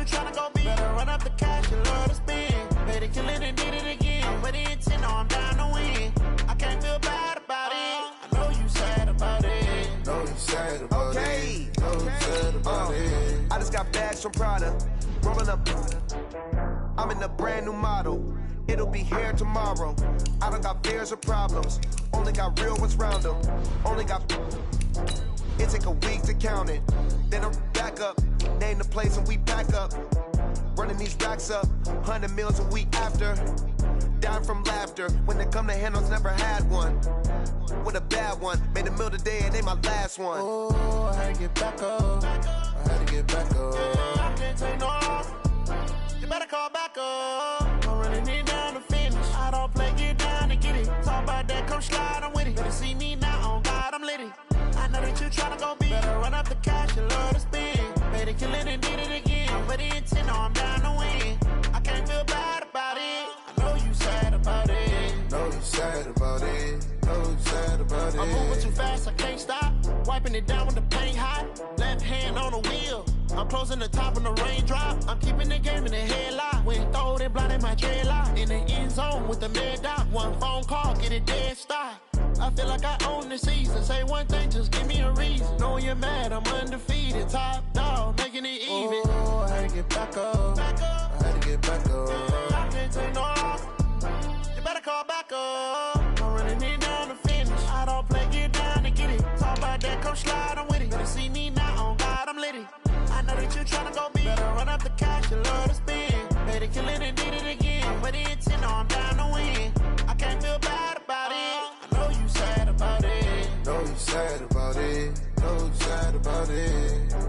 you tryna go be. Better run up the cash, you love to spend. Better kill it and did it again. But the intent, no, I'm down to win. I can't feel bad about it. I know you sad about it. Know you sad about it. Know you sad about it. I just got bags from Prada. Rolling up. I'm in a brand new model. It'll be here tomorrow. I don't got fears or problems. Only got real ones round them. Only got. It take a week to count it. Then I'm back up. Name the place and we back up. Running these racks up. 100 meals a week after. Dying from laughter. When they come to handles, never had one. With a bad one. Made a meal today and they my last one. Oh, I had to get back up. I had to get back up. I can't take no loss. You better call back up. I'm running it down to finish. I don't play, get down to get it. Talk about that, come slide, I'm with it. Better see me now, on God, I'm litty. I know that you tryna go be. Better run up the cash, you love to spend. Better kill it and did it again. But the intent, no, I'm down to win. I can't feel bad about it. I know you sad about it. Know you sad about it. Know you sad about it. I'm moving too fast, I can't stop. Wiping it down with the paint hot. Left hand on the wheel. I'm closing the top of the raindrop. I'm keeping the game in the headlock. When throw it, blind in my dreadlock. In the end zone with the mad dot. One phone call, get it dead stop. I feel like I own the season. Say one thing, just give me a reason. Knowing you're mad, I'm undefeated. Top dog, making it even. Oh, I had to get back up. I had to get back up. I can't take no loss. You better call back up. I'm running it down to finish. I don't play, get down to get it. Talk about that, come slide, I'm with it. Better see me now, on God, I'm litty. I know that you tryna go be. Better run up the cash, you love to spend. Better kill it and did it again. But the intent, no, I'm down to win. I can't feel bad about it. I know you sad about it. Know you sad about it. Know you sad about it.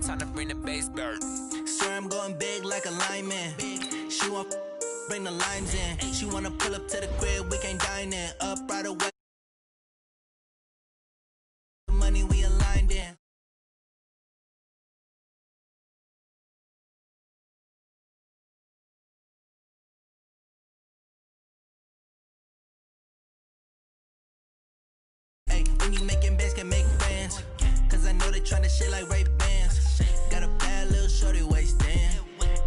Time to bring the bass bird. Swear I'm going big like a lineman. She want bring the limes in. She wanna pull up to the crib, we can't dine in. Up right away. Money we aligned in. Hey, when you making bands, can make bands. Cause I know they tryna shit like Ray-Bans. Got a bad little shorty waist in.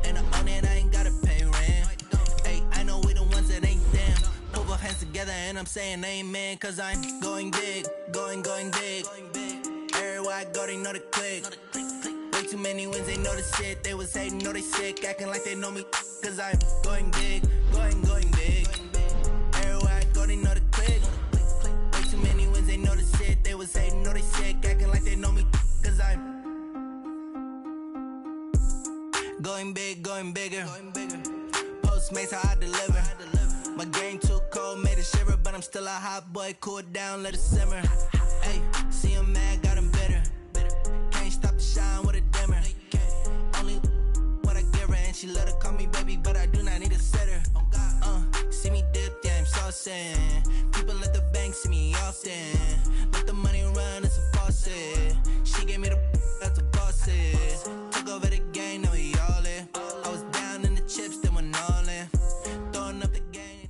And I own it, I ain't gotta pay rent. Hey, I know we the ones that ain't them. Put both hands together and I'm saying amen. Cause I'm going big, going big. Everywhere I go, they know the click. Way too many wins, they know the shit. They was hating, know they sick, acting like they know me. Cause I'm going big, going big. Everywhere I go, they know the click. Way too many wins, they know the shit. They was hating, know they sick, acting like they know me. Cause I'm going big, going bigger. Postmates, how I deliver. My game too cold, made it shiver. But I'm still a hot boy, cool it down, let it simmer. Hey, see him mad, got him bitter. Can't stop the shine with a dimmer. Only what I give her, and she let her call me baby, but I do not need a sitter. See me dip, yeah, I'm saucing. People at the bank see me often. Let the money run, it's a faucet. She gave me the that's a boss is. Took over the game, now we all in. I was down in the chips, then went all in. Throwing up the game.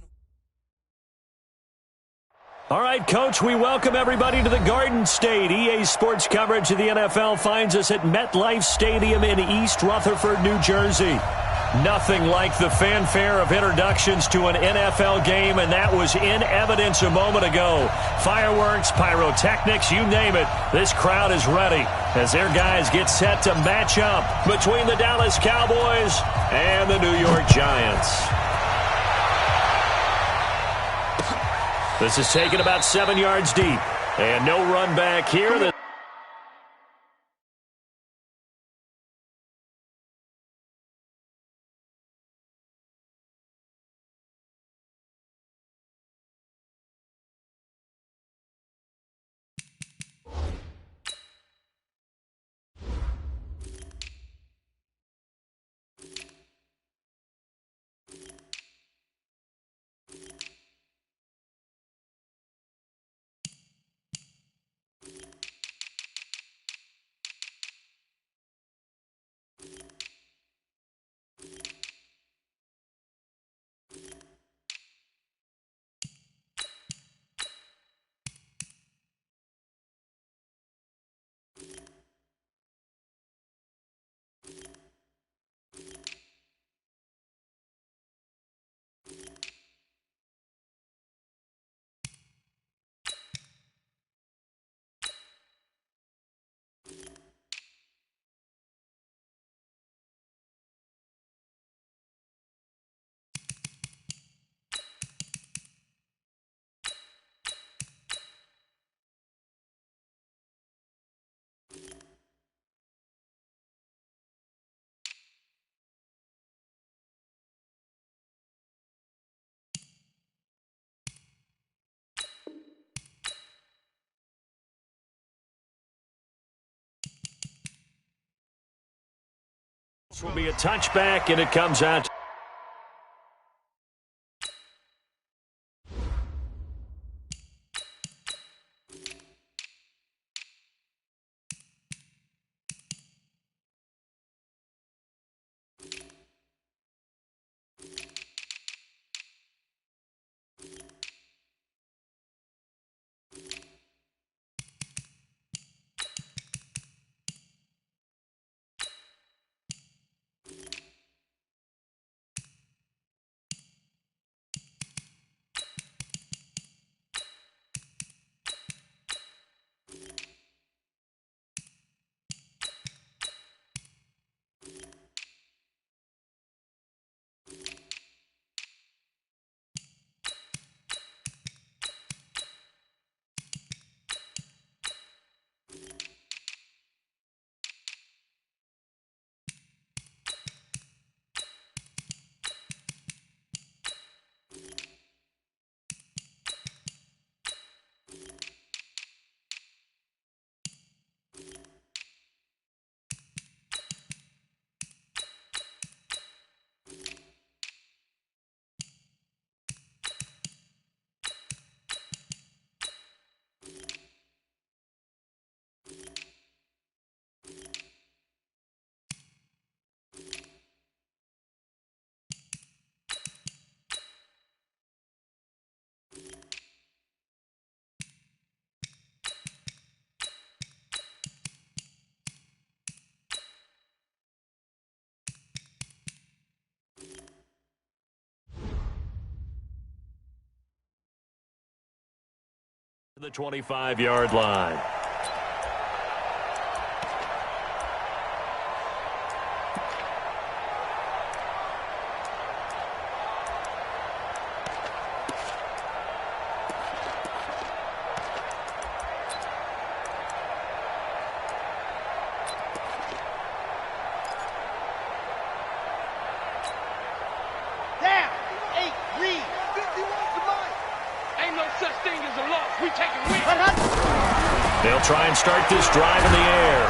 All right, Coach, we welcome everybody to the Garden State. EA Sports coverage of the NFL finds us at MetLife Stadium in East Rutherford, New Jersey. Nothing like the fanfare of introductions to an NFL game, and that was in evidence a moment ago. Fireworks, pyrotechnics, you name it. This crowd is ready as their guys get set to match up between the Dallas Cowboys and the New York Giants. This is taken about 7 yards deep, and no run back here. This will be a touchback, and it comes out. The 25-yard line. They'll try and start this drive in the air.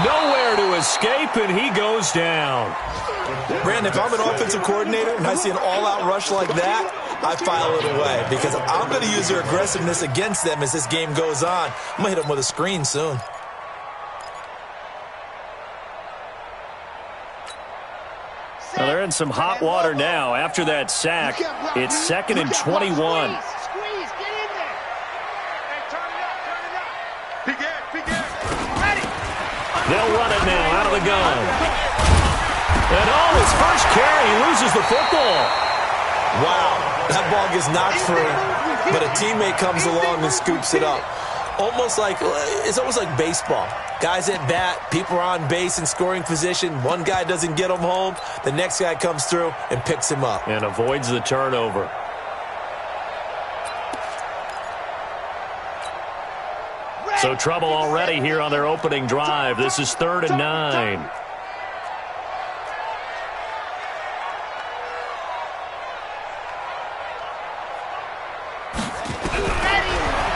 Nowhere to escape, and he goes down. Brandon, if I'm an offensive coordinator and I see an all-out rush like that, I file it away because I'm going to use their aggressiveness against them as this game goes on. I'm going to hit them with a screen soon. Well, they're in some hot water now. After that sack, it's 2nd and 21. They'll run it now out of the gun. And on his first carry, he loses the football. Wow, that ball gets knocked free, but a teammate comes along and scoops it up. It's almost like baseball. Guys at bat, people are on base in scoring position. One guy doesn't get him home. The next guy comes through and picks him up. And avoids the turnover. So trouble already here on their opening drive. This is 3rd and 9.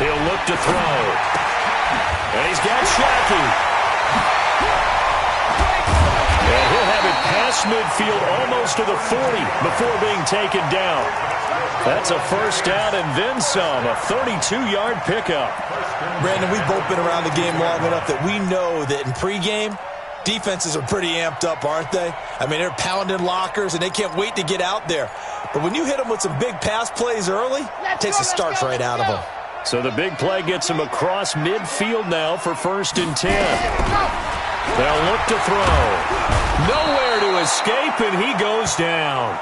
He'll look to throw. And he's got Shackey. And he'll have it past midfield almost to the 40 before being taken down. That's a first down and then some, a 32-yard pickup. Brandon, we've both been around the game long enough that we know that in pregame, defenses are pretty amped up, aren't they? I mean, they're pounding lockers, and they can't wait to get out there. But when you hit them with some big pass plays early, it takes the starch right out of them. So the big play gets him across midfield now for 1st and 10. They'll look to throw. Nowhere to escape, and he goes down.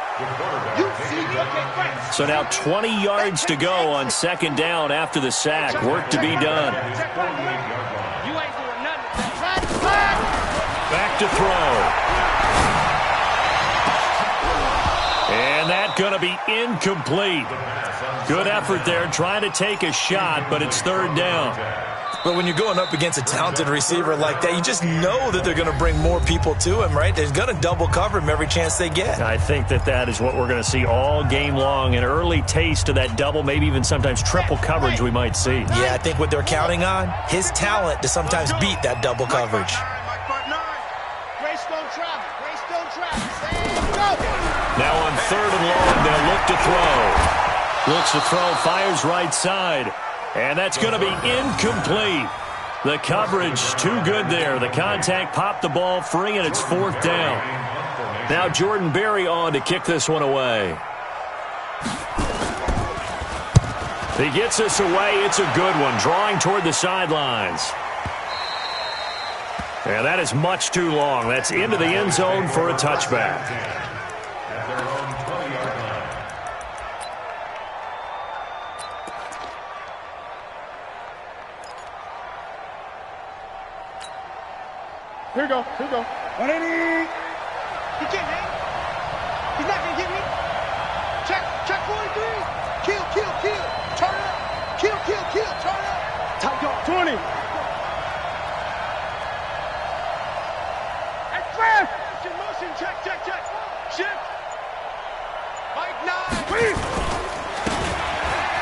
So now 20 yards to go on 2nd down after the sack. Work to be done. Back to throw. And that's going to be incomplete. Good effort there trying to take a shot, but it's 3rd down. But when you're going up against a talented receiver like that, you just know that they're going to bring more people to him, right? They're going to double cover him every chance they get. I think that is what we're going to see all game long, an early taste of that double, maybe even sometimes triple coverage we might see. Yeah, I think what they're counting on, his talent to sometimes beat that double coverage. Grace don't travel. Grace don't travel. back to throw. Looks to throw, fires right side. And that's going to be incomplete. The coverage too good there. The contact popped the ball free, and it's 4th down. Now Jordan Berry on to kick this one away. He gets this away. It's a good one, drawing toward the sidelines. And that is much too long. That's into the end zone for a touchback. Here we go. Here we go. 180. He can't hang. He's not going to get me. Check 43. Kill. Turn up. Kill. Turn up. Tight dog. 20. And fast. Motion. Check. Shift. Mike 9.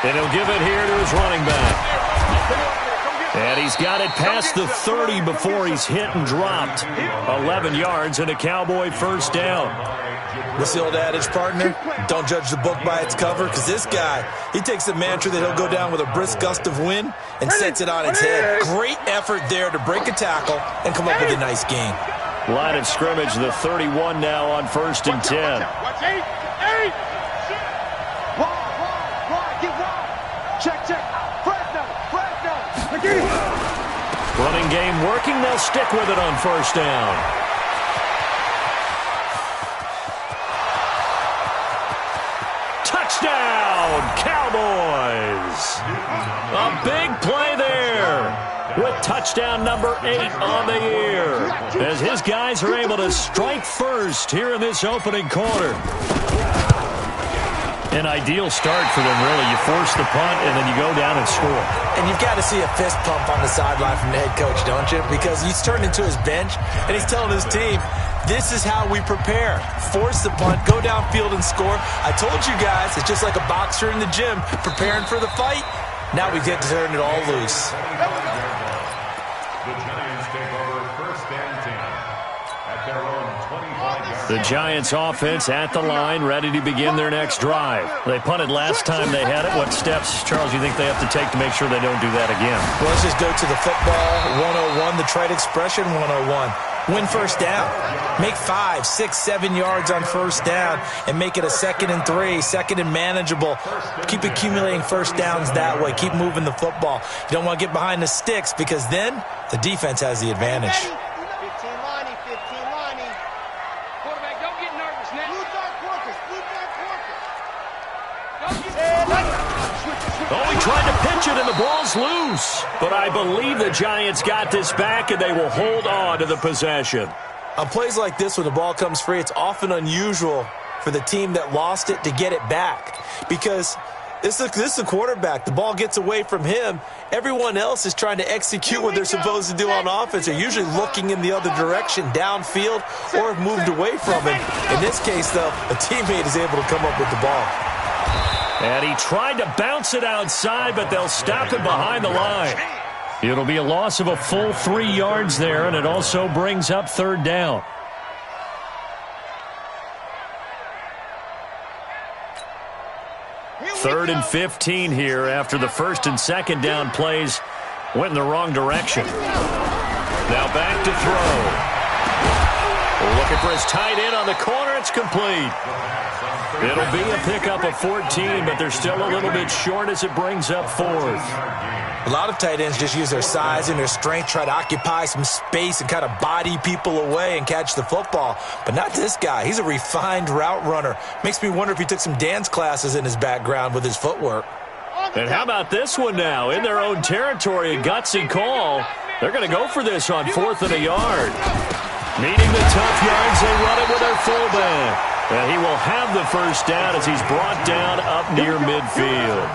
And he'll give it here to his running back. And he's got it past the 30 before he's hit and dropped. 11 yards and a Cowboy first down. What's the old adage, partner? Don't judge the book by its cover, because this guy, he takes the mantra that he'll go down with a brisk gust of wind and sets it on its head. Great effort there to break a tackle and come up with a nice gain. Line of scrimmage, the 31 now on 1st and 10. Watch 8. Wide. Get wide. Check. Fresno. Running game working. They'll stick with it on 1st down. Touchdown, Cowboys! A big play there with touchdown number 8 on the year as his guys are able to strike first here in this opening quarter. An ideal start for them, really. You force the punt, and then you go down and score. And you've got to see a fist pump on the sideline from the head coach, don't you? Because he's turned into his bench, and he's telling his team, this is how we prepare. Force the punt, go downfield and score. I told you guys, it's just like a boxer in the gym preparing for the fight. Now we get to turn it all loose. The Giants take over 1st and 10 at their own 25-yard. The Giants offense at the line, ready to begin their next drive. They punted last time they had it. What steps, Charles, you think they have to take to make sure they don't do that again? Well, let's just go to the football 101, the trite expression 101. Win 1st down. Make 5, 6, 7 yards on 1st down and make it a 2nd and 3, 2nd and manageable. Keep accumulating 1st downs that way. Keep moving the football. You don't want to get behind the sticks because then the defense has the advantage. 15 Lonnie. Quarterback, don't get nervous now. Blue dark Porpoise. Oh, he tried to pitch it and the ball's loose. But I believe the Giants got this back and they will hold on to the possession. On plays like this when the ball comes free, it's often unusual for the team that lost it to get it back. Because this is a quarterback. The ball gets away from him. Everyone else is trying to execute what they're supposed to do on offense. They're usually looking in the other direction, downfield, or have moved away from him. In this case, though, a teammate is able to come up with the ball. And he tried to bounce it outside, but they'll stop him behind the line. It'll be a loss of a full 3 yards there, and it also brings up 3rd down. Third and 15 here after the 1st and 2nd down plays went in the wrong direction. Now back to throw. Looking for his tight end on the corner. It's complete. It'll be a pickup of 14, but they're still a little bit short as it brings up 4th. A lot of tight ends just use their size and their strength, try to occupy some space and kind of body people away and catch the football. But not this guy. He's a refined route runner. Makes me wonder if he took some dance classes in his background with his footwork. And how about this one now? In their own territory, a gutsy call. They're going to go for this on 4th and a yard. Needing the tough yards, they run it with their fullback. And he will have the 1st down as he's brought down up near midfield.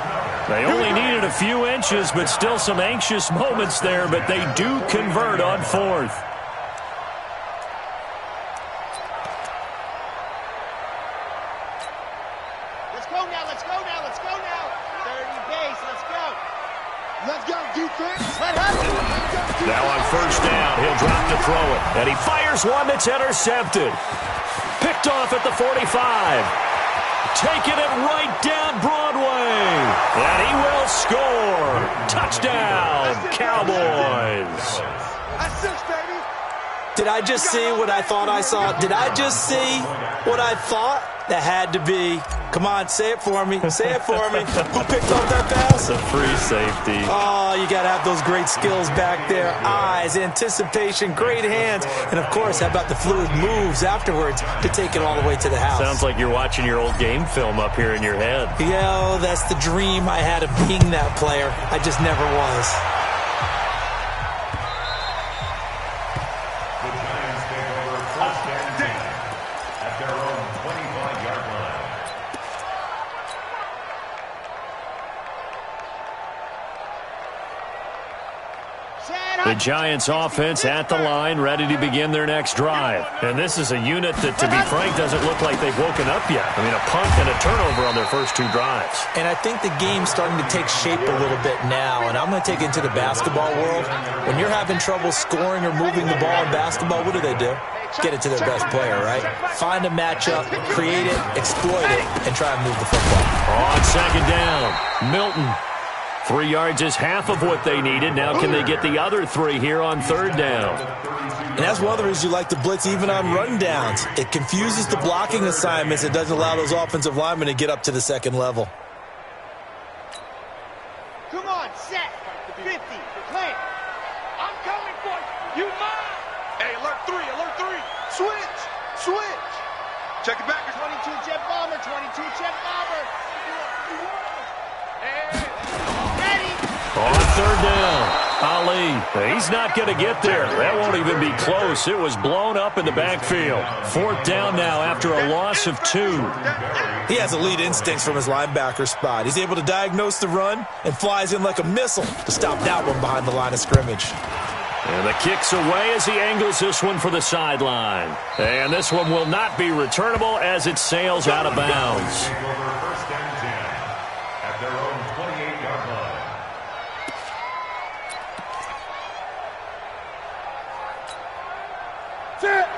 They only needed a few inches, but still some anxious moments there, but they do convert on 4th. Let's go now. 30 base, let's go. Let's go, defense. Now on 1st down, he'll drop to throw it. And he fires one that's intercepted. Picked off at the 45. taking it right down Broadway. And he will score. Touchdown, Cowboys. That's 6, baby. Did I just see what I thought I saw? Did I just see what I thought? That had to be. Come on, say it for me. Say it for me. Who picked up that pass? It's a free safety. Oh, you got to have those great skills back there. Eyes, anticipation, great hands. And, of course, how about the fluid moves afterwards to take it all the way to the house? Sounds like you're watching your old game film up here in your head. Yo, that's the dream I had of being that player. I just never was. The Giants take over first and 10 at their own 25-yard line. The Giants offense at the line, ready to begin their next drive. And this is a unit that, to be frank, doesn't look like they've woken up yet. I mean, a punt and a turnover on their first 2 drives. And I think the game's starting to take shape a little bit now, and I'm going to take it into the basketball world. When you're having trouble scoring or moving the ball in basketball, what do? Get it to their best player, right? Find a matchup, create it, exploit it, and try and move the football. On second down, Milton. 3 yards is half of what they needed. Now can they get the other 3 here on third down? And that's one of the reasons you like to blitz even on rundowns. It confuses the blocking assignments. It doesn't allow those offensive linemen to get up to the second level. Come on, set. 50. Plant. I'm coming for you. You mine. Hey, alert 3. Switch. Check it back. 22 jet bomber. 22 jet bomber. Hey. On third down, Ali. He's not going to get there. That won't even be close. It was blown up in the backfield. 4th down now after a loss of 2. He has elite instincts from his linebacker spot. He's able to diagnose the run and flies in like a missile to stop that one behind the line of scrimmage. And the kick's away as he angles this one for the sideline. And this one will not be returnable as it sails out of bounds. Take over first and 10 at their own 28-yard line.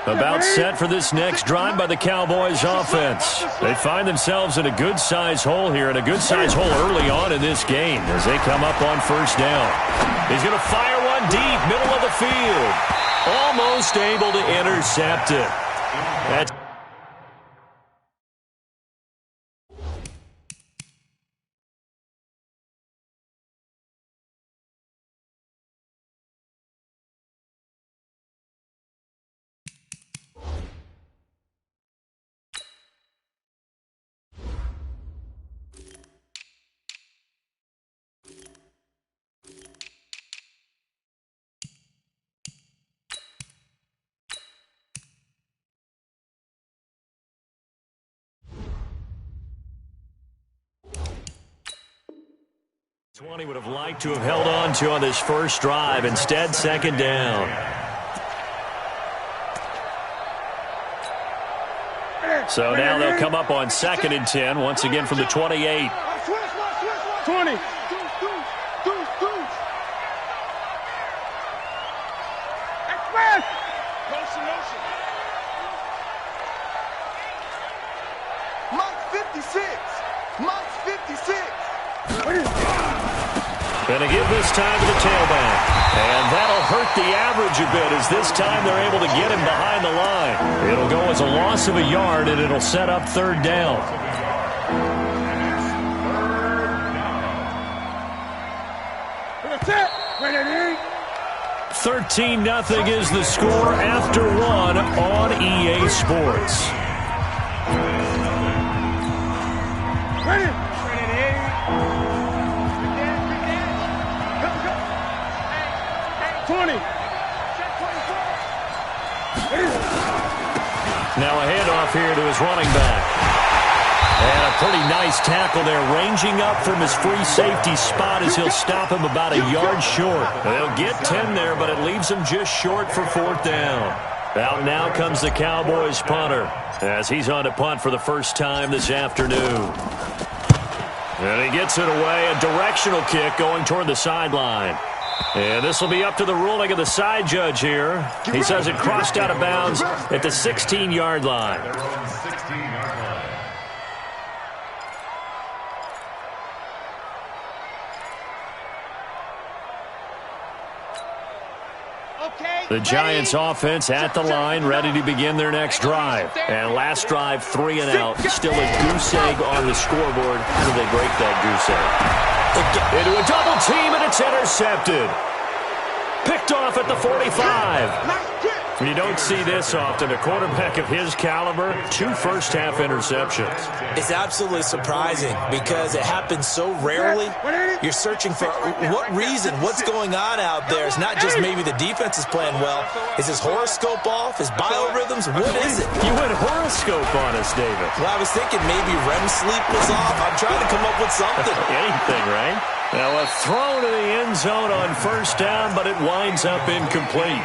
About set for this next drive by the Cowboys offense. They find themselves in a good-sized hole here, and a good-sized hole early on in this game as they come up on first down. He's going to fire one deep, middle of the field. Almost able to intercept it. That's one he would have liked to have held on to on this first drive. Instead, second down. So now they'll come up on 2nd and 10, once again from the 28. 20. Going to give this time to the tailback. And that'll hurt the average a bit as this time they're able to get him behind the line. It'll go as a loss of a yard, and it'll set up third down. That's it. 13-0 is the score after 1 on EA Sports. Ready. 20. Now a handoff here to his running back. And a pretty nice tackle there, ranging up from his free safety spot as he'll stop him about a yard short. They'll get 10 there, but it leaves him just short for 4th down. Out now comes the Cowboys punter as he's on to punt for the first time this afternoon. And he gets it away, a directional kick going toward the sideline. And this will be up to the ruling of the side judge here. He says it crossed out of bounds at the 16-yard line. The Giants offense at the line, ready to begin their next drive. And last drive, 3 and out. Still a goose egg on the scoreboard. How do they break that goose egg? Into a double team, and it's intercepted. Picked off at the 45. You don't see this often. A quarterback of his caliber, 2 first-half interceptions. It's absolutely surprising because it happens so rarely. You're searching for what reason, what's going on out there. It's not just maybe the defense is playing well. Is his horoscope off? His biorhythms? What is it? You went horoscope on us, David. Well, I was thinking maybe REM sleep was off. I'm trying to come up with something. Anything, right? Now a throw to the end zone on first down, but it winds up incomplete.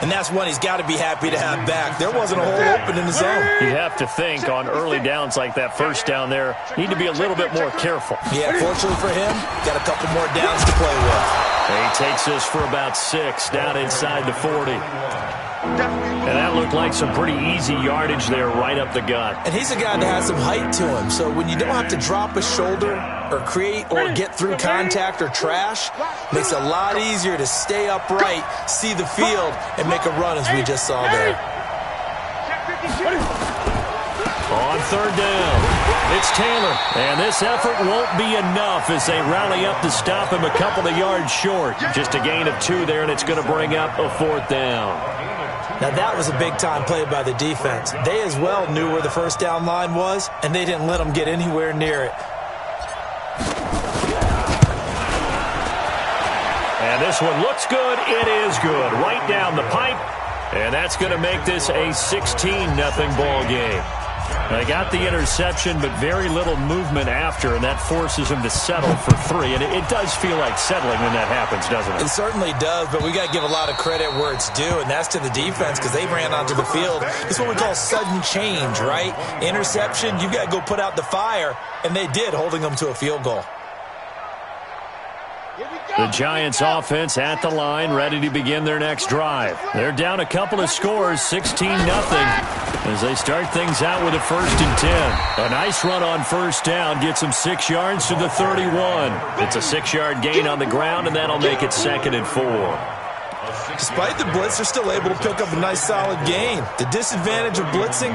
And that's one he's got to be happy to have back. There wasn't a hole open in the zone. You have to think on early downs like that first down there, need to be a little bit more careful. Yeah, fortunately for him, got a couple more downs to play with. He takes this for about 6 down inside the 40. And that looked like some pretty easy yardage there right up the gut. And he's a guy that has some height to him, so when you don't have to drop a shoulder or create or get through contact or trash, makes it a lot easier to stay upright, see the field, and make a run as we just saw there. On third down, it's Taylor. And this effort won't be enough as they rally up to stop him a couple of yards short. Just a gain of 2 there, and it's going to bring up a 4th down. Now, that was a big-time play by the defense. They as well knew where the first down line was, and they didn't let them get anywhere near it. And this one looks good. It is good. Right down the pipe. And that's going to make this a 16-0 ball game. They got the interception, but very little movement after, and that forces him to settle for 3. And it does feel like settling when that happens, doesn't it? It certainly does, but we got to give a lot of credit where it's due, and that's to the defense because they ran onto the field. It's what we call sudden change, right? Interception, you got to go put out the fire, and they did, holding them to a field goal. The Giants offense at the line, ready to begin their next drive. They're down a couple of scores, 16-0, as they start things out with a 1st and 10. A nice run on first down gets them 6 yards to the 31. It's a 6-yard gain on the ground, and that'll make it 2nd and 4. Despite the blitz, they're still able to pick up a nice solid gain. The disadvantage of blitzing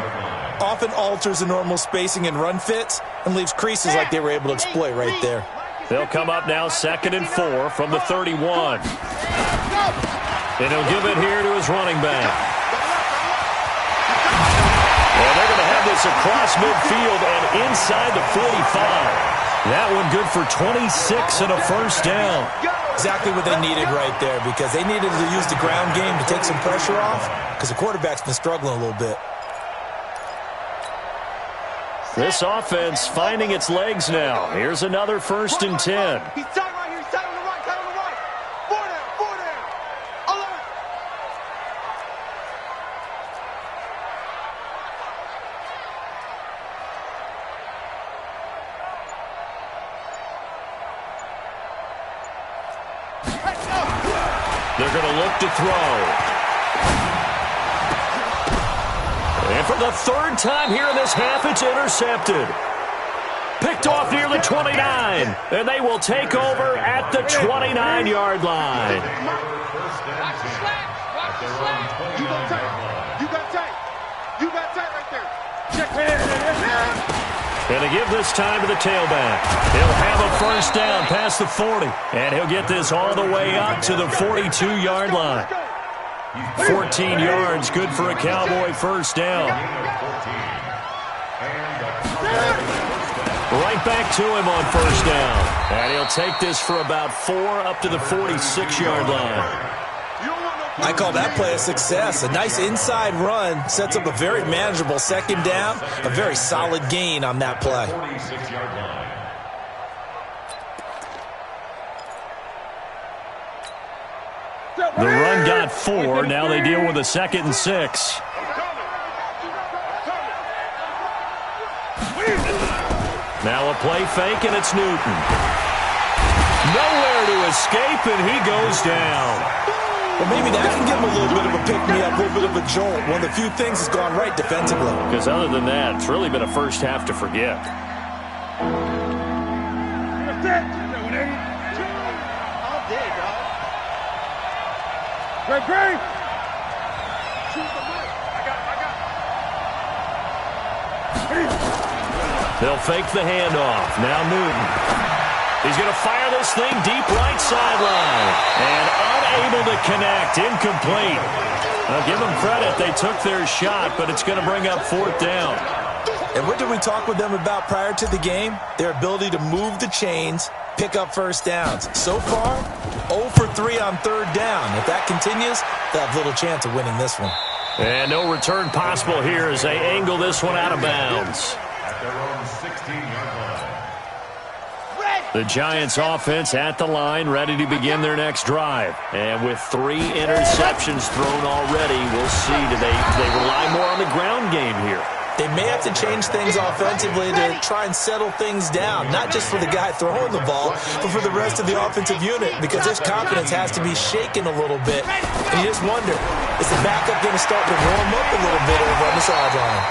often alters the normal spacing and run fits and leaves creases like they were able to exploit right there. They'll come up now 2nd and 4 from the 31. And he'll give it here to his running back. Well, they're going to have this across midfield and inside the 45. That one good for 26 and a 1st down. Exactly what they needed right there because they needed to use the ground game to take some pressure off because the quarterback's been struggling a little bit. This offense finding its legs now. Here's another 1st and 10. He's tight right here. He's tight on the right. Tight on the right. 4 down. 4 down. 11. They're going to look to throw. And for the 3rd time here in this half, it's intercepted. Picked off near the 29. And they will take over at the 29-yard line. Watch the slack. Watch the slack. You got tight. You got tight. You got tight right there. Check it. And to give this time to the tailback. He'll have a 1st down past the 40. And he'll get this all the way up to the 42-yard line. 14 yards, good for a Cowboy 1st down. Right back to him on 1st down. And he'll take this for about 4 up to the 46-yard line. I call that play a success. A nice inside run sets up a very manageable 2nd down. A very solid gain on that play. The run got 4. Now they deal with a 2nd and 6. Now a play fake, and it's Newton. Nowhere to escape, and he goes down. Well, maybe that can give him a little bit of a pick-me-up, a little bit of a jolt. One of the few things that's gone right defensively. Because other than that, it's really been a first half to forget. Great. They'll fake the handoff. Now Newton. He's going to fire this thing deep right sideline. And unable to connect. Incomplete. I'll give them credit. They took their shot, but it's going to bring up 4th down. And what did we talk with them about prior to the game? Their ability to move the chains, pick up first downs. So far, 0 for 3 on 3rd down. If that continues, they'll have little chance of winning this one. And no return possible here as they angle this one out of bounds. At their own 16-yard line. The Giants offense at the line, ready to begin their next drive. And with 3 interceptions thrown already, we'll see. Do they rely more on the ground game here? They may have to change things offensively to try and settle things down, not just for the guy throwing the ball, but for the rest of the offensive unit, because this confidence has to be shaken a little bit. And you just wonder, is the backup going to start to warm up a little bit over on the sideline?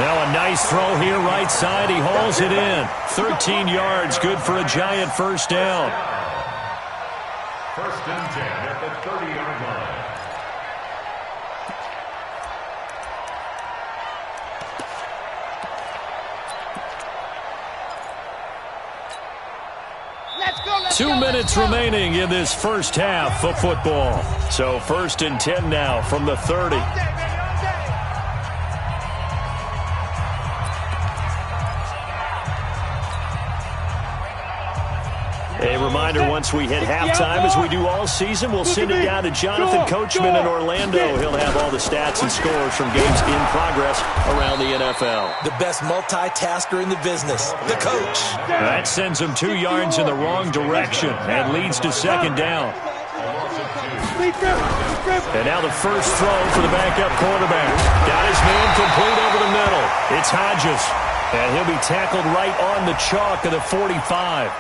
Now a nice throw here, right side. He hauls it in. 13 yards, good for a Giant first down. 1st and 10 at the 30-yard line. Let's go. 2 minutes remaining in this first half of football. So 1st and 10 now from the 30. A reminder, once we hit halftime, as we do all season, we'll send it down to Jonathan Coachman in Orlando. He'll have all the stats and scores from games in progress around the NFL. The best multitasker in the business, the coach. That sends him 2 yards in the wrong direction and leads to 2nd down. And now the first throw for the backup quarterback. Got his man complete over the middle. It's Hodges. And he'll be tackled right on the chalk of the 45.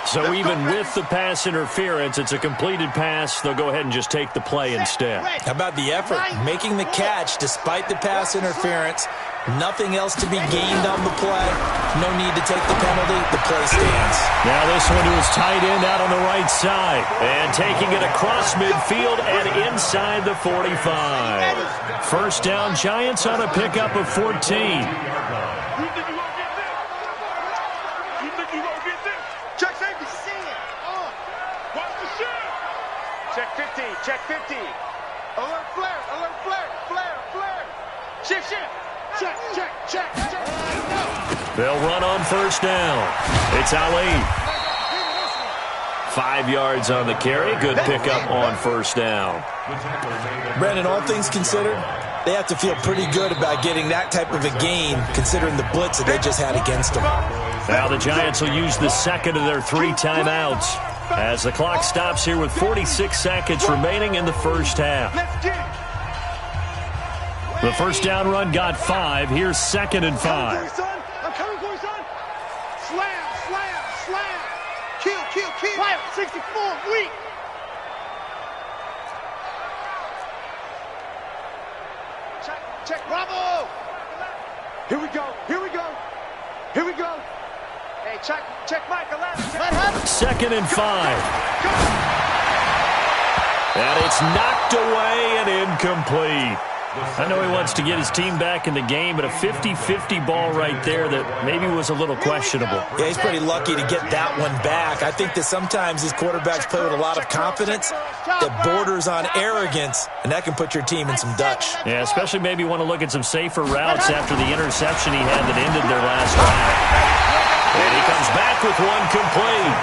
So even with the pass interference, it's a completed pass. They'll go ahead and just take the play instead. How about the effort? Making the catch despite the pass interference. Nothing else to be gained on the play. No need to take the penalty. The play stands. Now this one to his tight end out on the right side. And taking it across midfield and inside the 45. First down, Giants on a pickup of 14. Check 50. Alert flare. Shift. Check. They'll run on first down. It's Ali. 5 yards on the carry. Good pickup on first down. Brandon, all things considered, they have to feel pretty good about getting that type of a gain, considering the blitz that they just had against them. Now the Giants will use the second of their 3 timeouts as the clock stops here with 46 seconds remaining in the first half. The first down run got 5. Here's 2nd and 5. I'm coming for you, son. Slam. Kill. Fire, 64, weak. Check, Bravo. Here we go. Hey, check Mike, 11. 2nd and 5. And it's knocked away and incomplete. I know he wants to get his team back in the game, but a 50-50 ball right there that maybe was a little questionable. Yeah, he's pretty lucky to get that one back. I think that sometimes these quarterbacks play with a lot of confidence that borders on arrogance, and that can put your team in some Dutch. Yeah, especially maybe want to look at some safer routes after the interception he had that ended their last drive. And he comes back with one complete.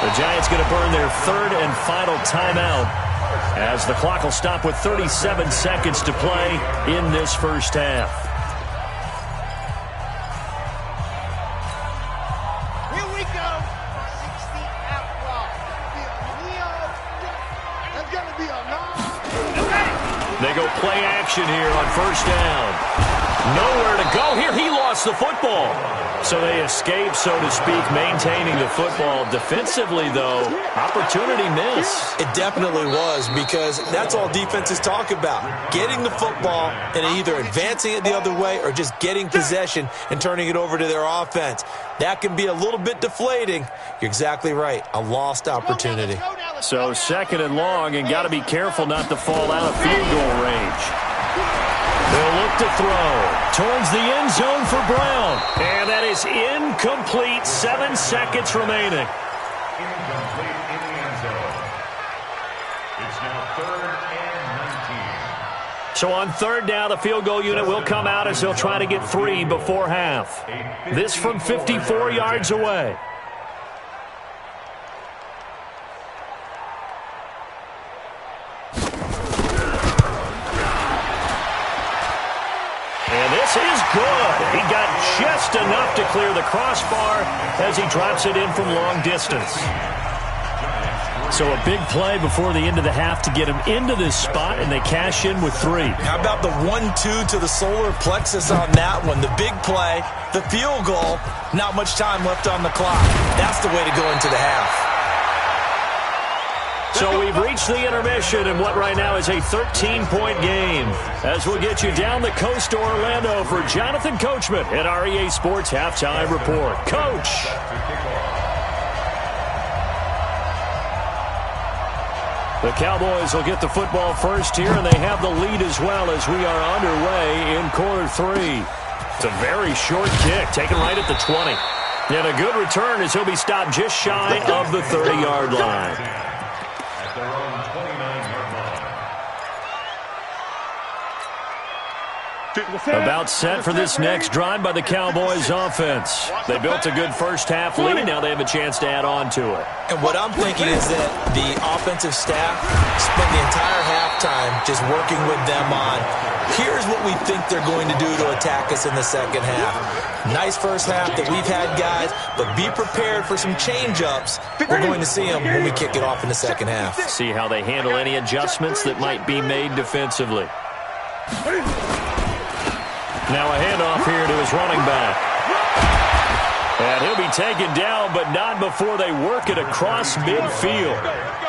The Giants going to burn their 3rd and final timeout as the clock will stop with 37 seconds to play in this first half. Here we go. 60 outlaw. That's going to be a long. They go play action here on first down. Nowhere to go here. He lost the football. So they escape, so to speak, maintaining the football. Defensively, though, opportunity miss. It definitely was, because that's all defenses talk about. Getting the football and either advancing it the other way or just getting possession and turning it over to their offense. That can be a little bit deflating. You're exactly right. A lost opportunity. Let's go now. So 2nd and long, and got to be careful not to fall out of field goal range. They'll look to throw towards the end zone for Brown. And that is incomplete. 7 seconds remaining. Incomplete in the end zone. It's now 3rd and 19. So on 3rd down, the field goal unit will come out as they'll try to get 3 before half. This from 54 yards away. This is good. He got just enough to clear the crossbar as he drops it in from long distance. So a big play before the end of the half to get him into this spot, and they cash in with 3. How about the 1-2 to the solar plexus on that one? The big play, the field goal, not much time left on the clock. That's the way to go into the half. So we've reached the intermission in what right now is a 13-point game. As we'll get you down the coast to Orlando for Jonathan Coachman at our EA Sports Halftime Report. Coach. The Cowboys will get the football first here, and they have the lead as well as we are underway in quarter 3. It's a very short kick, taken right at the 20. And a good return as he'll be stopped just shy of the 30-yard line. Their own 29-yard line. About set for this next drive by the Cowboys offense. They built a good first-half lead. Now they have a chance to add on to it. And what I'm thinking is that the offensive staff spent the entire halftime just working with them on, here's what we think they're going to do to attack us in the second half. Nice first half that we've had, guys, but be prepared for some change-ups. We're going to see them when we kick it off in the second half. See how they handle any adjustments that might be made defensively. Now a handoff here to his running back. And he'll be taken down, but not before they work it across midfield.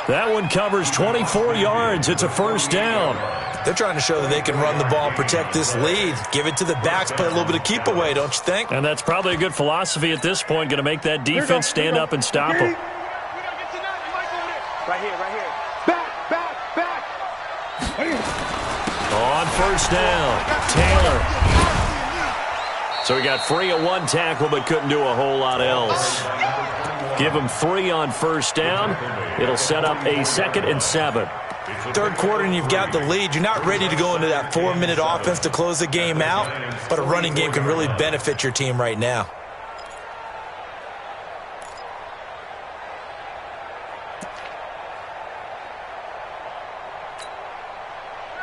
That one covers 24 yards. It's a first down. They're trying to show that they can run the ball and protect this lead. Give it to the backs, play a little bit of keep away, don't you think? And that's probably a good philosophy at this point, going to make that defense stand up and stop them. Right here. Back. On first down, Taylor. So he got free of 1 tackle, but couldn't do a whole lot else. Give him 3 on first down. It'll set up a 2nd and 7. Third quarter and you've got the lead. You're not ready to go into that 4-minute offense to close the game out, but a running game can really benefit your team right now.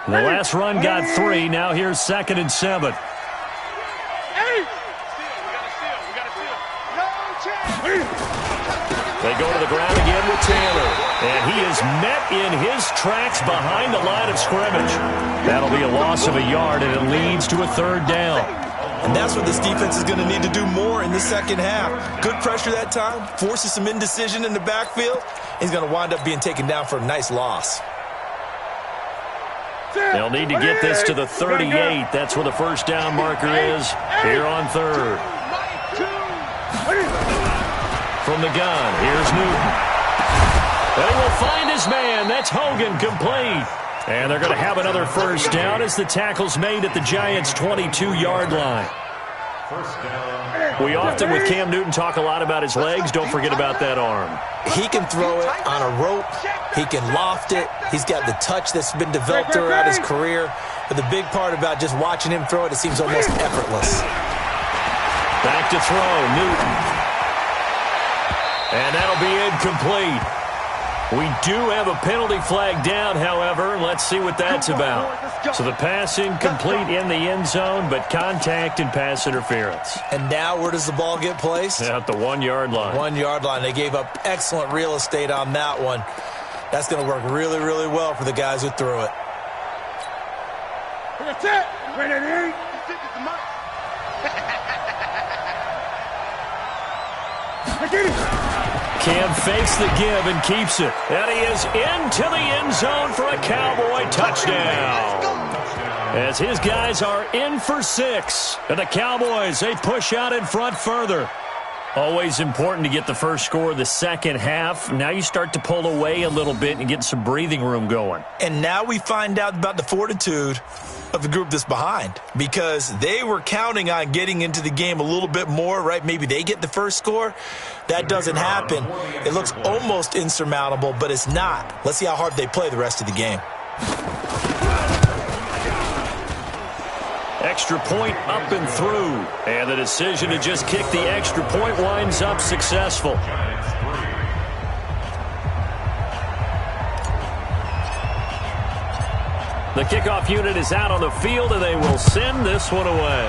The last run got 3. Now here's 2nd and 7. They go to the ground again with Taylor. And he is met in his tracks behind the line of scrimmage. That'll be a loss of a yard, and it leads to a 3rd down. And that's what this defense is going to need to do more in the second half. Good pressure that time, forces some indecision in the backfield. He's going to wind up being taken down for a nice loss. They'll need to get this to the 38. That's where the first down marker is here on 3rd. From the gun, here's Newton. They will find his man. That's Hogan, complete. And they're going to have another first down as the tackle's made at the Giants' 22-yard line. We often, with Cam Newton, talk a lot about his legs. Don't forget about that arm. He can throw it on a rope. He can loft it. He's got the touch that's been developed throughout his career. But the big part about just watching him throw it, it seems almost effortless. Back to throw, Newton. And that'll be incomplete. We do have a penalty flag down, however. Let's see what that's about. So the pass incomplete in the end zone, but contact and pass interference. And now where does the ball get placed? At the 1-yard line. 1-yard line. They gave up excellent real estate on that one. That's going to work really, really well for the guys who threw it. That's it. Cam fakes the give and keeps it. And he is into the end zone for a Cowboy touchdown. As his guys are in for 6. And the Cowboys, they push out in front further. Always important to get the first score of the second half. Now you start to pull away a little bit and get some breathing room going. And now we find out about the fortitude of the group that's behind, because they were counting on getting into the game a little bit more, right? Maybe they get the first score. That doesn't happen. It looks almost insurmountable, but it's not. Let's see how hard they play the rest of the game. Extra point up and through. And the decision to just kick the extra point winds up successful. The kickoff unit is out on the field, and they will send this one away.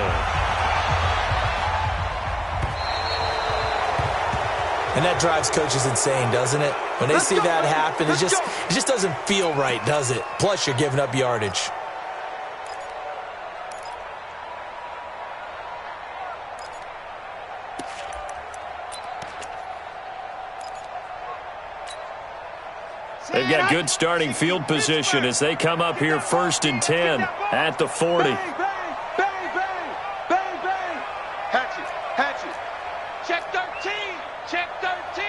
And that drives coaches insane, doesn't it? When they see that happen, it just doesn't feel right, does it? Plus, you're giving up yardage. They've got good starting field position as they come up here 1st and 10 at the 40. Bang, bang, bang, bang, bang. Hatch it. Check 13, check 13.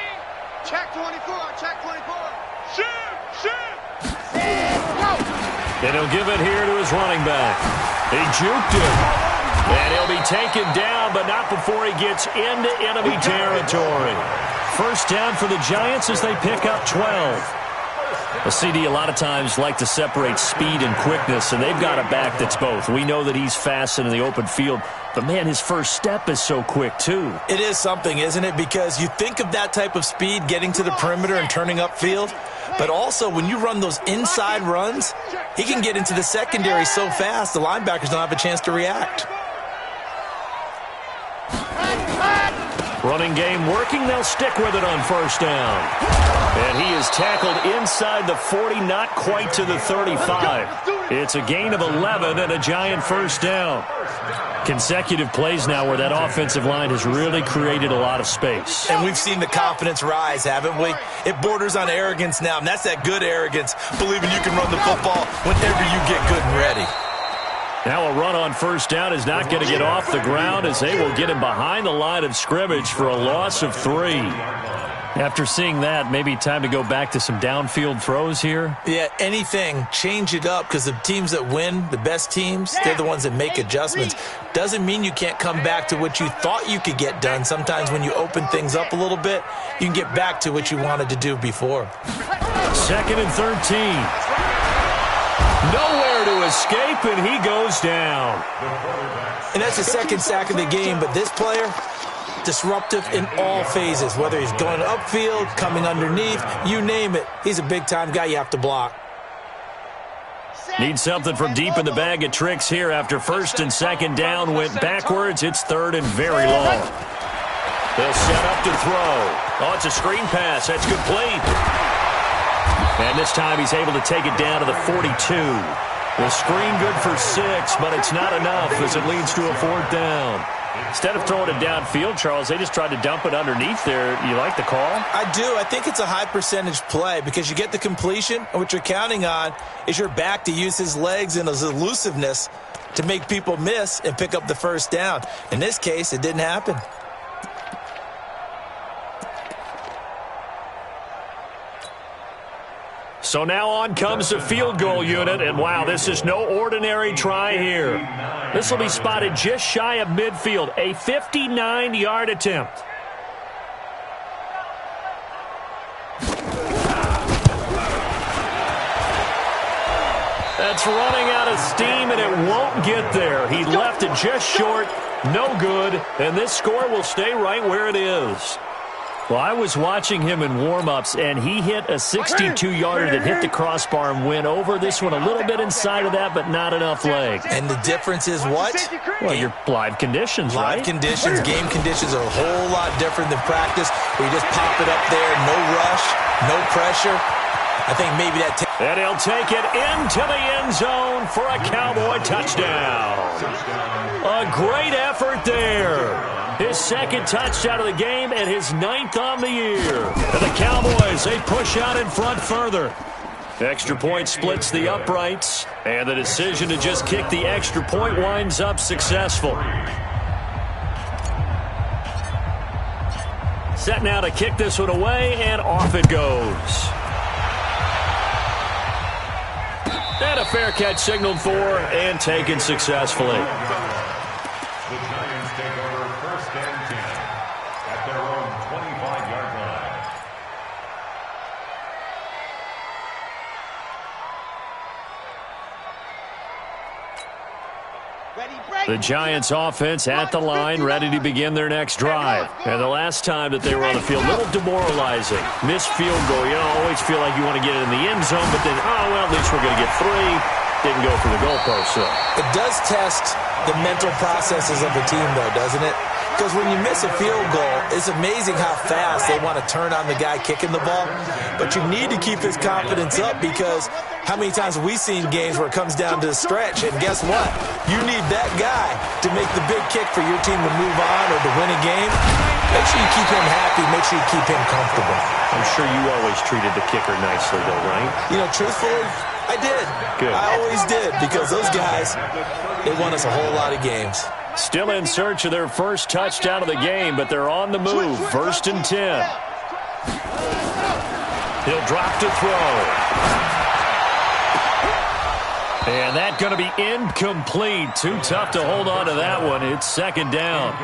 Check 24, check 24. Shoot. Go. And he'll give it here to his running back. He juked him. And he'll be taken down, but not before he gets into enemy territory. First down for the Giants as they pick up 12. A CD a lot of times like to separate speed and quickness, and they've got a back that's both. We know that he's fast in the open field, but, man, his first step is so quick, too. It is something, isn't it? Because you think of that type of speed getting to the perimeter and turning upfield, but also when you run those inside runs, he can get into the secondary so fast the linebackers don't have a chance to react. Running game working. They'll stick with it on first down. And he is tackled inside the 40, not quite to the 35. It's a gain of 11 and a Giant first down. Consecutive plays now where that offensive line has really created a lot of space. And we've seen the confidence rise, haven't we? It borders on arrogance now, and that's that good arrogance, believing you can run the football whenever you get good and ready. Now a run on first down is not going to get off the ground as they will get him behind the line of scrimmage for a loss of 3. After seeing that, maybe time to go back to some downfield throws here. Yeah, anything. Change it up, because the teams that win, the best teams, they're the ones that make adjustments. Doesn't mean you can't come back to what you thought you could get done. Sometimes when you open things up a little bit, you can get back to what you wanted to do before. 2nd and 13. Nowhere to escape, and he goes down. And that's the second sack of the game, but this player, disruptive in all phases, whether he's going upfield, coming underneath, you name it. He's a big-time guy you have to block. Need something from deep in the bag of tricks here after 1st and 2nd down went backwards. It's 3rd and very long. They'll set up to throw. Oh, it's a screen pass. That's complete. And this time he's able to take it down to the 42. The screen good for 6, but it's not enough as it leads to a 4th down. Instead of throwing it downfield, Charles, they just tried to dump it underneath there. You like the call? I do. I think it's a high percentage play because you get the completion, and what you're counting on is your back to use his legs and his elusiveness to make people miss and pick up the first down. In this case, it didn't happen. So now on comes the field goal unit, and wow, this is no ordinary try here. This will be spotted just shy of midfield, a 59-yard attempt. That's running out of steam, and it won't get there. He left it just short, no good, and this score will stay right where it is. Well, I was watching him in warm-ups, and he hit a 62-yarder that hit the crossbar and went over. This one a little bit inside of that, but not enough leg. And the difference is what? Well, your live conditions, right? Live conditions, game conditions are a whole lot different than practice, where you just pop it up there, no rush, no pressure. I think maybe that... And he'll take it into the end zone for a Cowboy touchdown. A great effort there. His 2nd touchdown of the game and his 9th on the year. And the Cowboys, they push out in front further. Extra point splits the uprights, and the decision to just kick the extra point winds up successful. Set now to kick this one away, and off it goes. And a fair catch signaled for and taken successfully. The Giants take over 1st and 10 at their own 25-yard line. The Giants offense at the line, ready to begin their next drive. And the last time that they were on the field, a little demoralizing. Missed field goal. You know, always feel like you want to get it in the end zone, but then, oh, well, at least we're going to get 3. Didn't go for the goalpost, so. It does test the mental processes of a team, though, doesn't it? Because when you miss a field goal, it's amazing how fast they want to turn on the guy kicking the ball. But you need to keep his confidence up, because how many times have we seen games where it comes down to the stretch? And guess what? You need that guy to make the big kick for your team to move on or to win a game. Make sure you keep him happy. Make sure you keep him comfortable. I'm sure you always treated the kicker nicely, though, right? You know, truthfully, I did. Good. I always did, because those guys, they won us a whole lot of games. Still in search of their first touchdown of the game, but they're on the move. 1st and 10. He'll drop to throw. And that's going to be incomplete. Too tough to hold on to that one. It's 2nd down.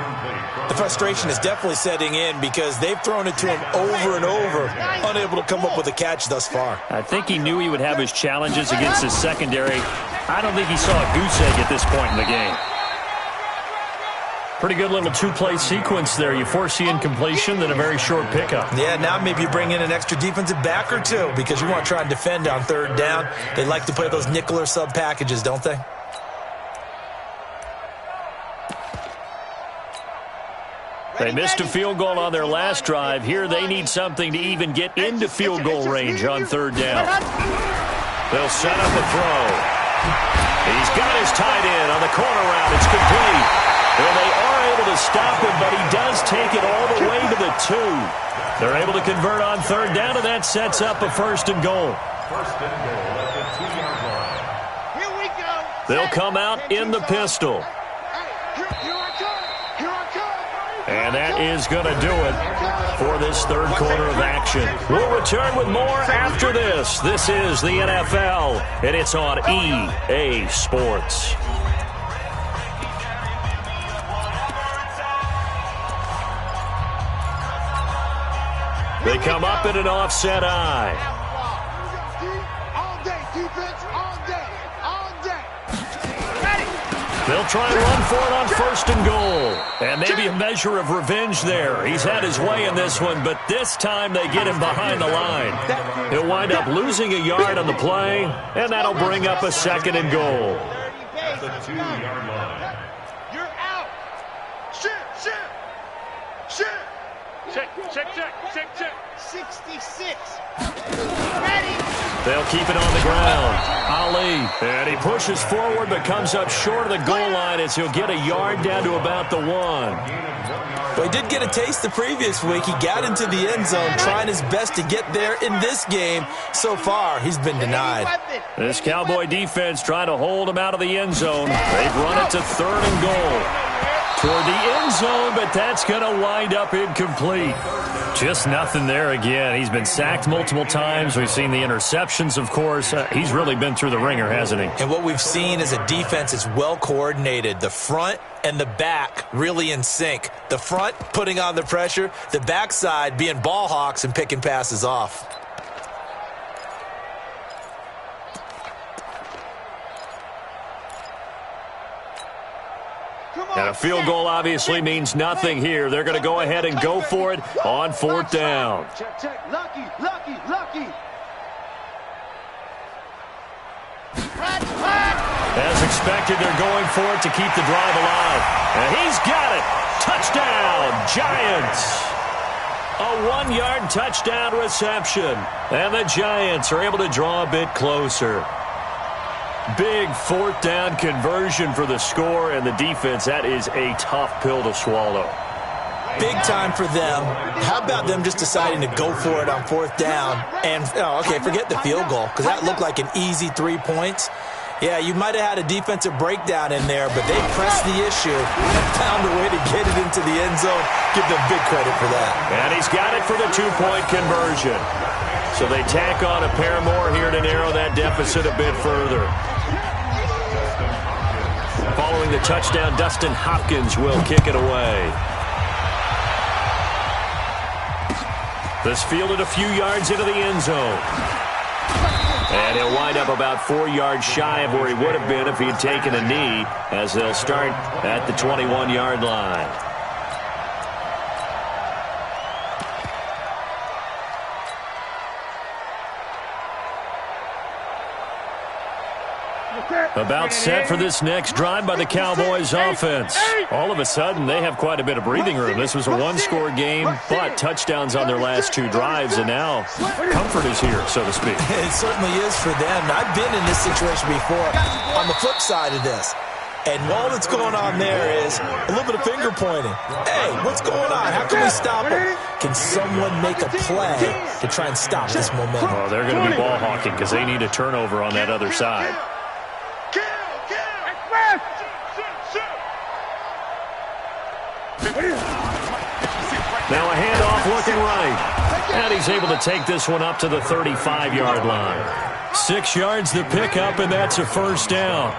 The frustration is definitely setting in, because they've thrown it to him over and over, unable to come up with a catch thus far. I think he knew he would have his challenges against his secondary. I don't think he saw a goose egg at this point in the game. Pretty good little 2-play sequence there. You force the incompletion, then a very short pickup. Yeah, now maybe you bring in an extra defensive back or 2, because you want to try and defend on 3rd down. They like to play those nickel or sub packages, don't they? They missed a field goal on their last drive. Here they need something to even get into field goal range on 3rd down. They'll set up a throw. He's got his tight end on the corner route. It's complete. Well, they are able to stop him, but he does take it all the way to the 2. They're able to convert on 3rd down, and that sets up a 1st and goal. 1st and goal at the 2-yard line. Here we go. They'll come out in the pistol. Here I come. Here I come. And that is going to do it for this 3rd quarter of action. We'll return with more after this. This is the NFL, and it's on EA Sports. They come up in an offset eye. All day, defense, all day, all day. Ready. They'll try and run for it on 1st and goal. And maybe a measure of revenge there. He's had his way in this one, but this time they get him behind the line. He'll wind up losing a yard on the play, and that'll bring up a 2nd and goal. At the 2-yard line. You're out. Shoot. Check. 66. Ready. They'll keep it on the ground. Ali. And he pushes forward but comes up short of the goal line as he'll get a yard down to about the 1. Well, he did get a taste the previous week. He got into the end zone trying his best to get there in this game. So far, he's been denied. This Cowboy defense trying to hold him out of the end zone. They've run it to 3rd and goal. Toward the end zone, but that's going to wind up incomplete. Just nothing there again. He's been sacked multiple times. We've seen the interceptions, of course. He's really been through the ringer, hasn't he? And what we've seen is a defense that's well coordinated. The front and the back really in sync. The front putting on the pressure, the backside being ball hawks and picking passes off. And a field goal obviously means nothing here. They're going to go ahead and go for it on 4th down. Check. Lucky. As expected, they're going for it to keep the drive alive. And he's got it. Touchdown, Giants. A 1-yard touchdown reception. And the Giants are able to draw a bit closer. Big 4th down conversion for the score, and the defense, that is a tough pill to swallow. Big time for them. How about them just deciding to go for it on 4th down? And, forget the field goal, because that looked like an easy 3 points. Yeah, you might have had a defensive breakdown in there, but they pressed the issue and found a way to get it into the end zone. Give them big credit for that. And he's got it for the two-point conversion. So they tack on a pair more here to narrow that deficit a bit further. Following the touchdown, Dustin Hopkins will kick it away. This fielded a few yards into the end zone. And he'll wind up about 4 yards shy of where he would have been if he'd taken a knee, as they'll start at the 21-yard line. About set for this next drive by the Cowboys offense. All of a sudden, they have quite a bit of breathing room. This was a one-score game, but touchdowns on their last two drives, and now comfort is here, so to speak. It certainly is for them. I've been in this situation before on the flip side of this. And all that's going on there is a little bit of finger pointing. Hey, what's going on? How can we stop them? Can someone make a play to try and stop this momentum? Oh, they're going to be ball hawking because they need a turnover on that other side. Now a handoff looking right. And he's able to take this one up to the 35-yard line. 6 yards the pickup, and that's a first down.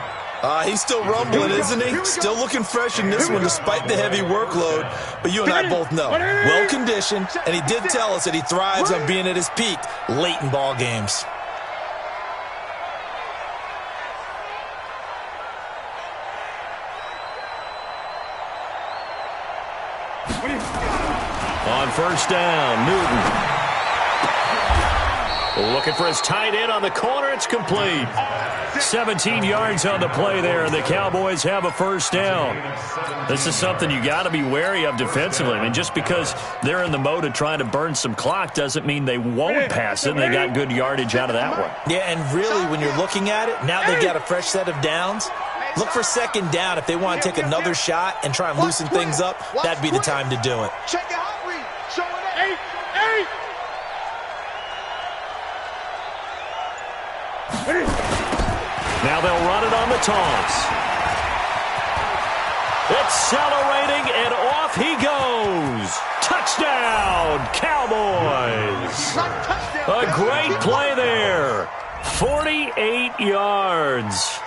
He's still rumbling, isn't he? Still looking fresh in this one despite the heavy workload. But you and I both know, well-conditioned, and he did tell us that he thrives on being at his peak late in ball games. On first down, Newton. Looking for his tight end on the corner. It's complete. 17 yards on the play there, and the Cowboys have a first down. This is something you got to be wary of defensively. I mean, just because they're in the mode of trying to burn some clock doesn't mean they won't pass it, and they got good yardage out of that one. Yeah, and really, when you're looking at it, now they've got a fresh set of downs. Look for second down if they want to take another shot and try and loosen things up. That'd be the time to do it. Check it out, read. Show it 8. Now they'll run it on the toss. Accelerating, and off he goes. Touchdown, Cowboys. A great play there. 48 yards.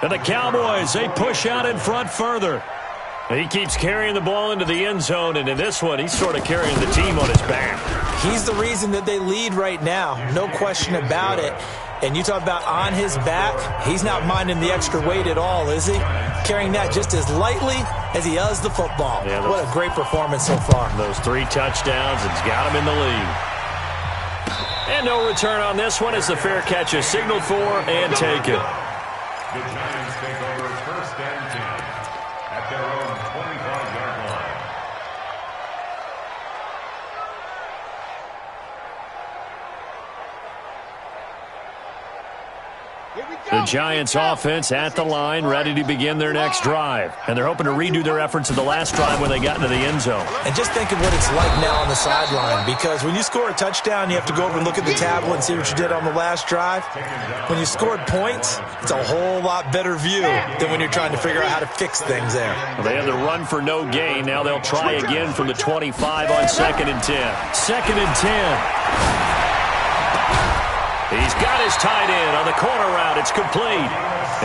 And the Cowboys, they push out in front further. He keeps carrying the ball into the end zone, and in this one, he's sort of carrying the team on his back. He's the reason that they lead right now. No question about it. And you talk about on his back, he's not minding the extra weight at all, is he? Carrying that just as lightly as he does the football. Yeah, what a great performance so far. Those 3 touchdowns, it's got him in the lead. And no return on this one as the fair catch is signaled for and taken. The Giants take over first and 10 at their own 25-yard line. The Giants offense at the line, ready to begin their next drive. And they're hoping to redo their efforts of the last drive when they got into the end zone. And just think of what it's like now on the sideline, because when you score a touchdown, you have to go over and look at the tablet and see what you did on the last drive. When you scored points, it's a whole lot better view than when you're trying to figure out how to fix things there. Well, they had the run for no gain. Now they'll try again from the 25 on 2nd and 10. 2nd and 10. He's got his tight end on the corner route. It's complete.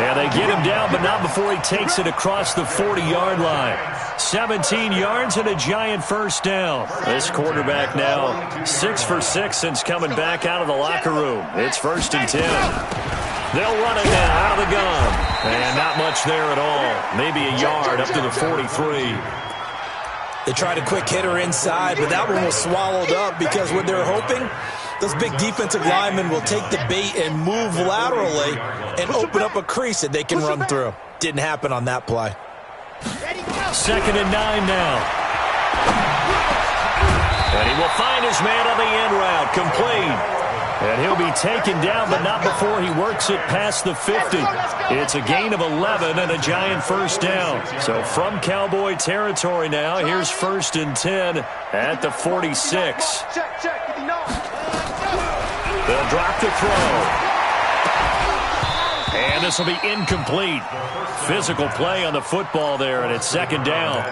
And they get him down, but not before he takes it across the 40-yard line. 17 yards and a Giant first down. This quarterback now 6 for 6 since coming back out of the locker room. It's 1st and 10. They'll run it now out of the gun. And not much there at all. Maybe a yard up to the 43. They tried a quick hitter inside, but that one was swallowed up because what they're hoping, those big defensive linemen will take the bait and move laterally and open up a crease that they can run through. Didn't happen on that play. 2nd and 9 now. And he will find his man on the end route, complete. And he'll be taken down, but not before he works it past the 50. It's a gain of 11 and a Giant first down. So from Cowboy territory now, here's 1st and 10 at the 46. They'll drop the throw. And this will be incomplete. Physical play on the football there, and it's second down.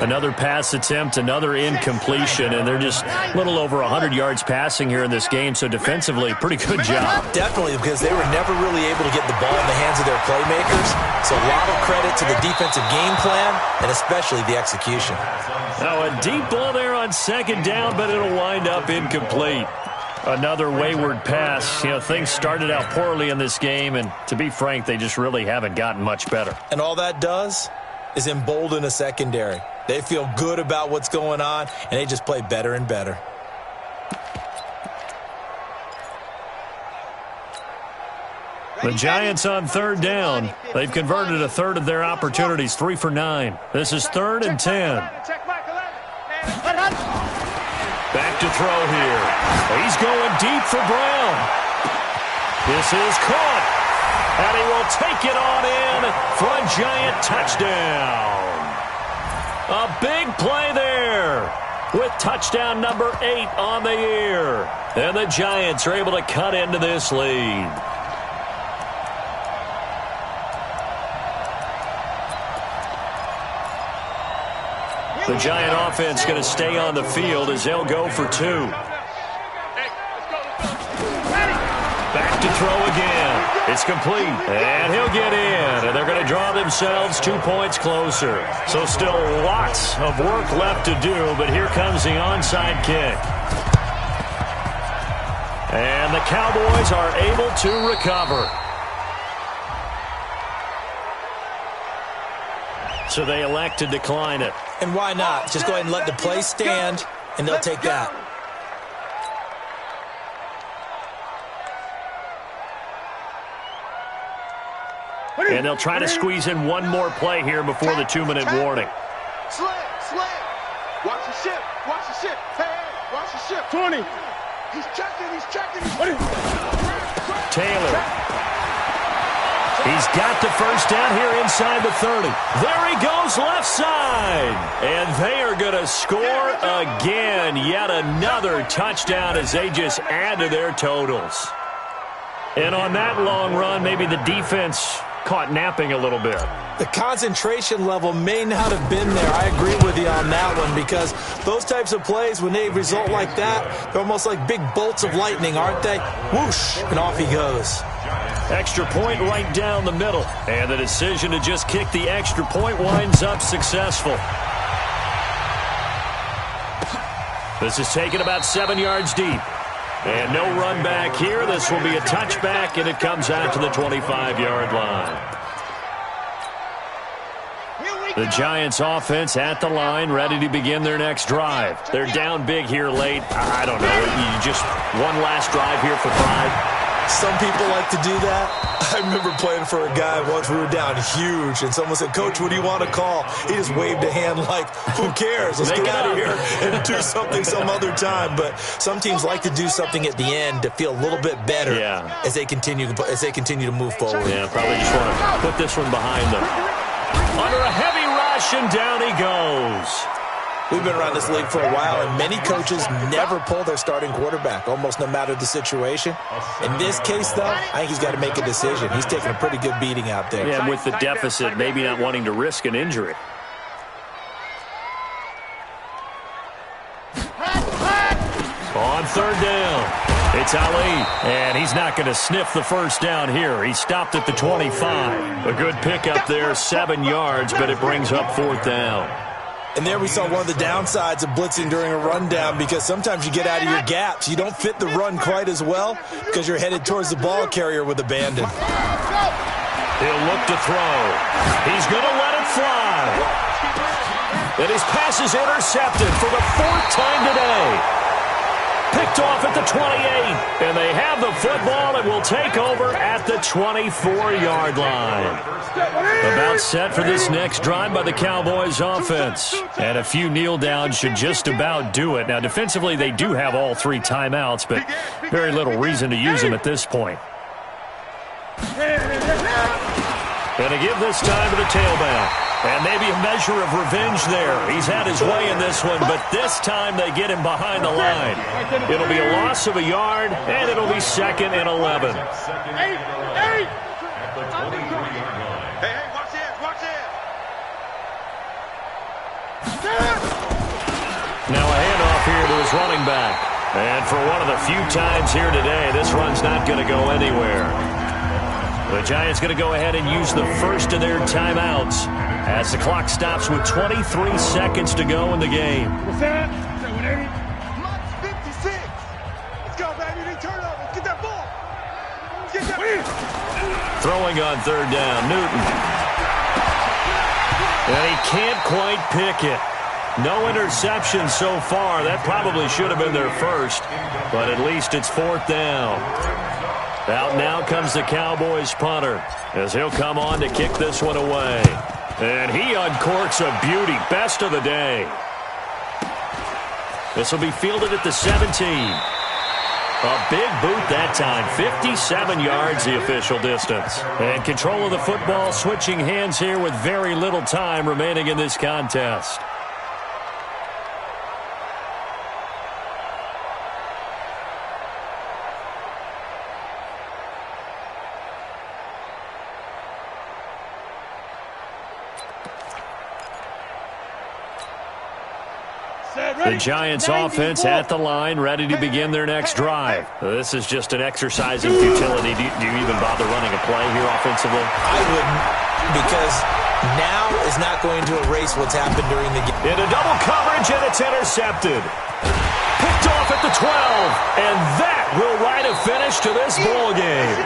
Another pass attempt, another incompletion, and they're just a little over 100 yards passing here in this game, so defensively, pretty good job. Definitely, because they were never really able to get the ball in the hands of their playmakers, so a lot of credit to the defensive game plan, and especially the execution. Now a deep ball there on second down, but it'll wind up incomplete. Another wayward pass. You know, things started out poorly in this game, and to be frank, they just really haven't gotten much better. And all that does is embolden a secondary. They feel good about what's going on, and they just play better and better. The Giants on third down. They've converted a third of their opportunities, 3 for 9. This is 3rd and 10. Back to throw here. He's going deep for Brown. This is caught. And he will take it on in for a Giant touchdown. A big play there with touchdown number 8 on the year. And the Giants are able to cut into this lead. The Giant offense going to stay on the field as they'll go for 2. Back to throw again. It's complete. And he'll get in. And they're going to draw themselves 2 points closer. So still lots of work left to do, but here comes the onside kick. And the Cowboys are able to recover. So they elect to decline it. And why not? Just go ahead and let the play stand, and they'll take that. And they'll try to squeeze in one more play here before the 2-minute warning. Slam. Watch the ship. Hey, watch the ship. 20. He's checking. Taylor. He's got the first down here inside the 30. There he goes left side. And they are going to score again. Yet another touchdown as they just add to their totals. And on that long run, maybe the defense caught napping a little bit. The concentration level may not have been there. I agree with you on that one, because those types of plays, when they result like that, they're almost like big bolts of lightning, aren't they? Whoosh, and off he goes. Extra point right down the middle. And the decision to just kick the extra point winds up successful. This is taken about 7 yards deep. And no run back here. This will be a touchback, and it comes out to the 25-yard line. The Giants offense at the line, ready to begin their next drive. They're down big here late. I don't know. You just one last drive here for pride. Some people like to do that. I remember playing for a guy once. We were down huge, and someone said, "Coach, what do you want to call?" He just waved a hand like, "Who cares? Let's get out of here and do something some other time." But some teams like to do something at the end to feel a little bit better as they continue to move forward. Yeah, probably just want to put this one behind them. Under a heavy rush, and down he goes. We've been around this league for a while, and many coaches never pull their starting quarterback, almost no matter the situation. In this case, though, I think he's got to make a decision. He's taking a pretty good beating out there. Yeah, with the deficit, maybe not wanting to risk an injury. On third down, it's Ali, and he's not going to sniff the first down here. He stopped at the 25. A good pickup there, 7 yards, but it brings up fourth down. And there we saw one of the downsides of blitzing during a rundown, because sometimes you get out of your gaps. You don't fit the run quite as well because you're headed towards the ball carrier with abandon. He'll look to throw. He's going to let it fly. And his pass is intercepted for the 4th time today. Picked off at the 28. And they have the football and will take over at the 24-yard line. About set for this next drive by the Cowboys offense. And a few kneel downs should just about do it. Now, defensively, they do have all 3 timeouts, but very little reason to use them at this point. Going to give this time to the tailback. And maybe a measure of revenge there. He's had his way in this one, but this time they get him behind the line. It'll be a loss of a yard, and it'll be 2nd and 11. the 23-yard line. Hey, watch this, watch this. Now a handoff here to his running back. And for one of the few times here today, this run's not going to go anywhere. The Giants going to go ahead and use the first of their timeouts as the clock stops with 23 seconds to go in the game. What's that? Max 56. Let's go, baby. They turn up. Let's get that ball. Let's get that ball. Throwing on third down, Newton. And he can't quite pick it. No interception so far. That probably should have been their first, but at least it's fourth down. Out now comes the Cowboys punter as he'll come on to kick this one away. And he uncorks a beauty. Best of the day. This will be fielded at the 17. A big boot that time. 57 yards the official distance. And control of the football switching hands here with very little time remaining in this contest. The Giants offense at the line, ready to begin their next drive. This is just an exercise in futility. Do you even bother running a play here offensively? I wouldn't, because now is not going to erase what's happened during the game. Into double coverage, and it's intercepted. Picked off at the 12, and that will write a finish to this ball game.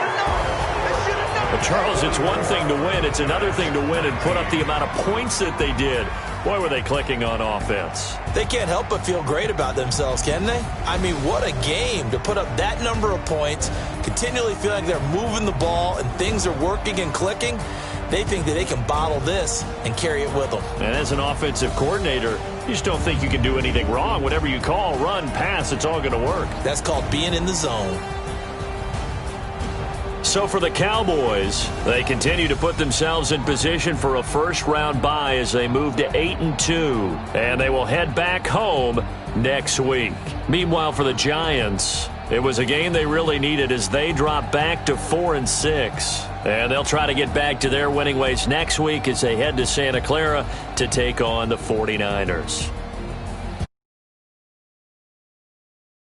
But Charles, it's one thing to win. It's another thing to win and put up the amount of points that they did. Boy, were they clicking on offense. They can't help but feel great about themselves, can they? I mean, what a game to put up that number of points, continually feel like they're moving the ball and things are working and clicking. They think that they can bottle this and carry it with them. And as an offensive coordinator, you just don't think you can do anything wrong. Whatever you call, run, pass, it's all going to work. That's called being in the zone. So for the Cowboys, they continue to put themselves in position for a first-round bye as they move to 8-2, and they will head back home next week. Meanwhile, for the Giants, it was a game they really needed as they drop back to 4-6, and they'll try to get back to their winning ways next week as they head to Santa Clara to take on the 49ers.